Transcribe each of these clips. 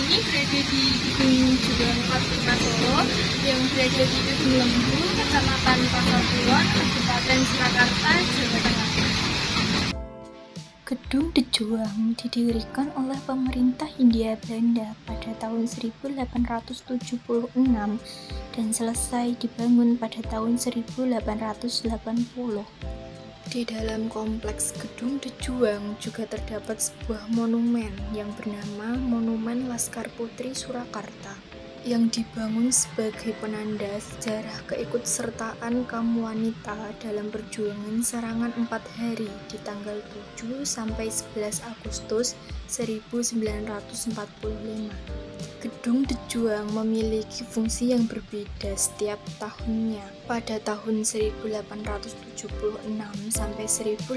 ini berada di Gedung Juang 45 Solo yang berada di Gedung Lembu, Kecamatan Pasar Kulon, Kabupaten Surakarta, Jawa Tengah. Gedung De Juang didirikan oleh pemerintah Hindia Belanda pada tahun 1876 dan selesai dibangun pada tahun 1880. Di dalam kompleks Gedung De Juang juga terdapat sebuah monumen yang bernama Monumen Laskar Putri Surakarta yang dibangun sebagai penanda sejarah keikutsertaan kaum wanita dalam perjuangan serangan 4 hari di tanggal 7 sampai 11 Agustus 1945. Gedung De Juang memiliki fungsi yang berbeda setiap tahunnya. Pada tahun 1876 sampai 1880,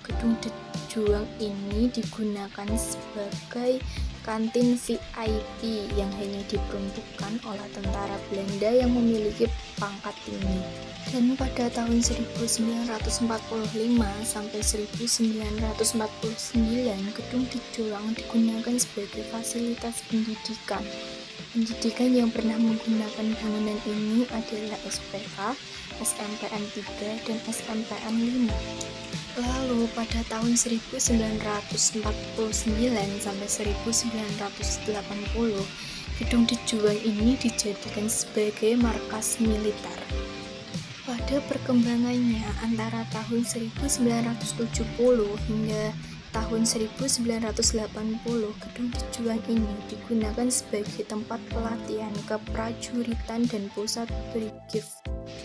Gedung De Juang ini digunakan sebagai kantin VIP yang hanya diperuntukkan oleh tentara Belanda yang memiliki pangkat tinggi. Dan pada tahun 1945 sampai 1949, Gedung De Juang digunakan sebagai fasilitas pendidikan. Pendidikan yang pernah menggunakan bangunan ini adalah SPK, SMPN 3, dan SMPN 5. Lalu pada tahun 1949 sampai 1980, Gedung De Juang ini dijadikan sebagai markas militer. Pada perkembangannya antara tahun 1970 hingga tahun 1980, Gedung De Juang ini digunakan sebagai tempat pelatihan keprajuritan dan pusat brigif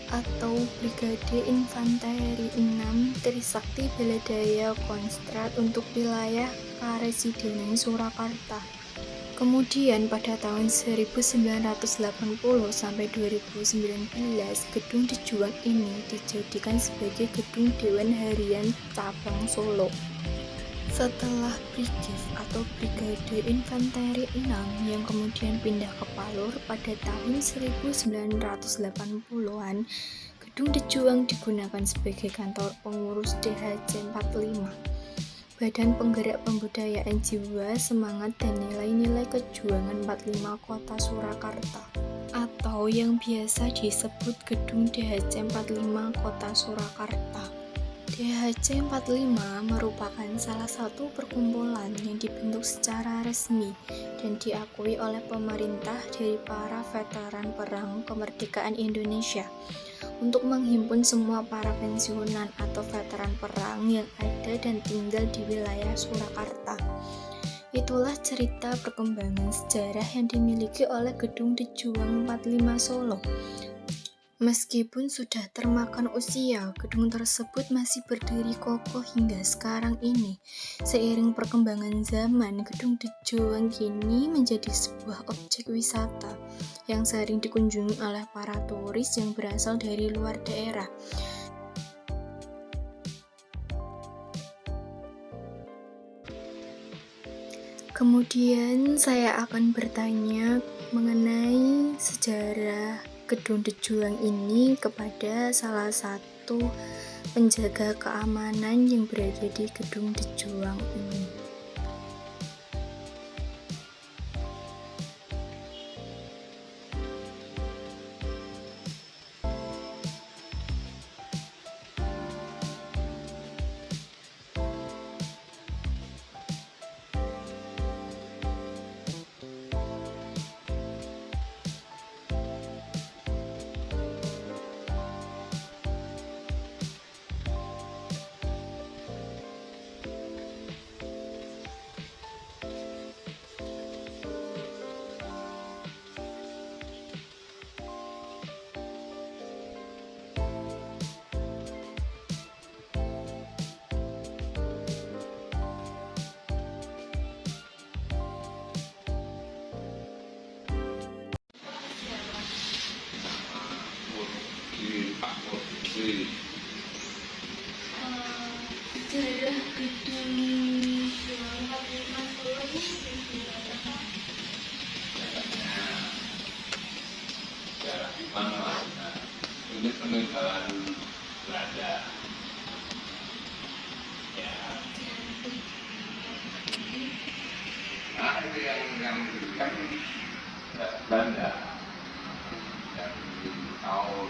atau Brigade Infanteri 6 Trisakti Baladaya Kostrad untuk wilayah Karesidenan Surakarta. Kemudian pada tahun 1980 sampai 2019, Gedung De Juang ini dijadikan sebagai Gedung Dewan Harian Cabang Solo. Setelah Brigif atau Brigade Infanteri 6 yang kemudian pindah ke Palur pada tahun 1980-an, Gedung De Juang digunakan sebagai kantor pengurus DHC 45. Badan Penggerak Pembudayaan Jiwa, Semangat, dan Nilai-Nilai Kejuangan 45 Kota Surakarta, atau yang biasa disebut Gedung DHC 45 Kota Surakarta. DHC 45 merupakan salah satu perkumpulan yang dibentuk secara resmi dan diakui oleh pemerintah dari para veteran Perang Kemerdekaan Indonesia untuk menghimpun semua para pensiunan atau veteran perang yang ada dan tinggal di wilayah Surakarta. Itulah cerita perkembangan sejarah yang dimiliki oleh Gedung De Juang 45 Solo. Meskipun sudah termakan usia, gedung tersebut masih berdiri kokoh hingga sekarang ini. Seiring perkembangan zaman, Gedung De Juang kini menjadi sebuah objek wisata yang sering dikunjungi oleh para turis yang berasal dari luar daerah. Kemudian saya akan bertanya mengenai sejarah Gedung De Juang ini kepada salah satu penjaga keamanan yang berada di Gedung De Juang ini. Sejarah Gedung Juang 45 Solo ini peninggalan Belanda. Ya. itu yang diberikan Belanda dari tahun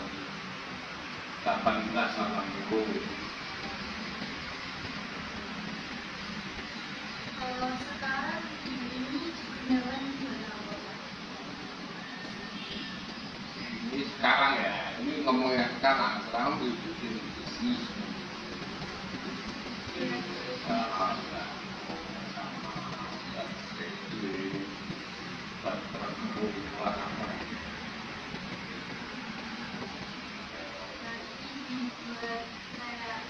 1880. Kalau sekarang ini digunakan di mana, Bapak? Ini sekarang ya, ini ngomongnya sekarang dibikin bisnis. Dibuat kayak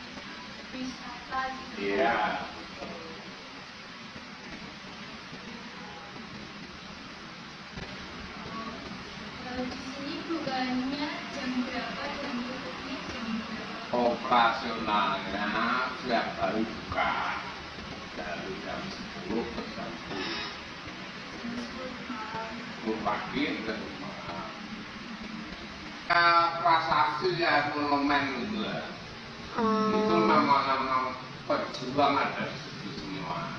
wisata gitu. Iya. Kalau di sini bukannya jam berapa dan tutupnya jam berapa? Operasionalnya setiap hari buka dari jam 10 ke jam 10 pagi ke malam. Prasasti ya monumen gitu lah. Itu nama-nama pejuang ada di situ semua.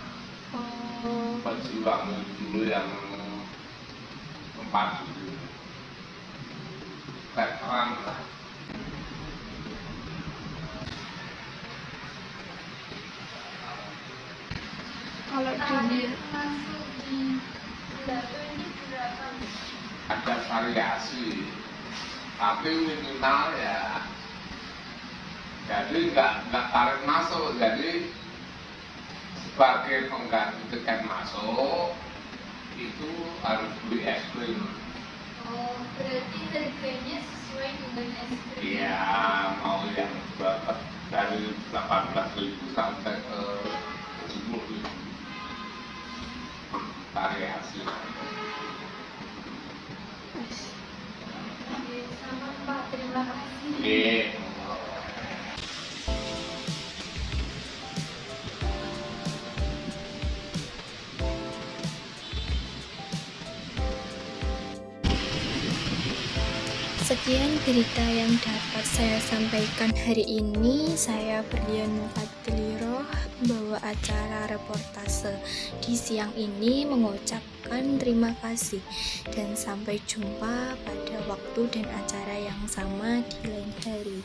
Pejuang dulu yang tempat itu veteran lah. Kalau Tarif dilihat masuk di Belato ini berapa? Ada variasi, tapi minimal ya. Jadi nggak tarif masuk, jadi sebagai pengganti tiket masuk itu harus beli es krim. Oh, berarti harganya sesuai dengan es krim. Iya, mau yang berapa dari 18.000 sampai ke 70.000 variasi. Oke, sama Pak, terima kasih. Oke. sekian berita yang dapat saya sampaikan hari ini. Saya Berlian Mufaddliroh, membawa acara reportase di siang ini, mengucapkan terima kasih dan sampai jumpa pada waktu dan acara yang sama di lain hari.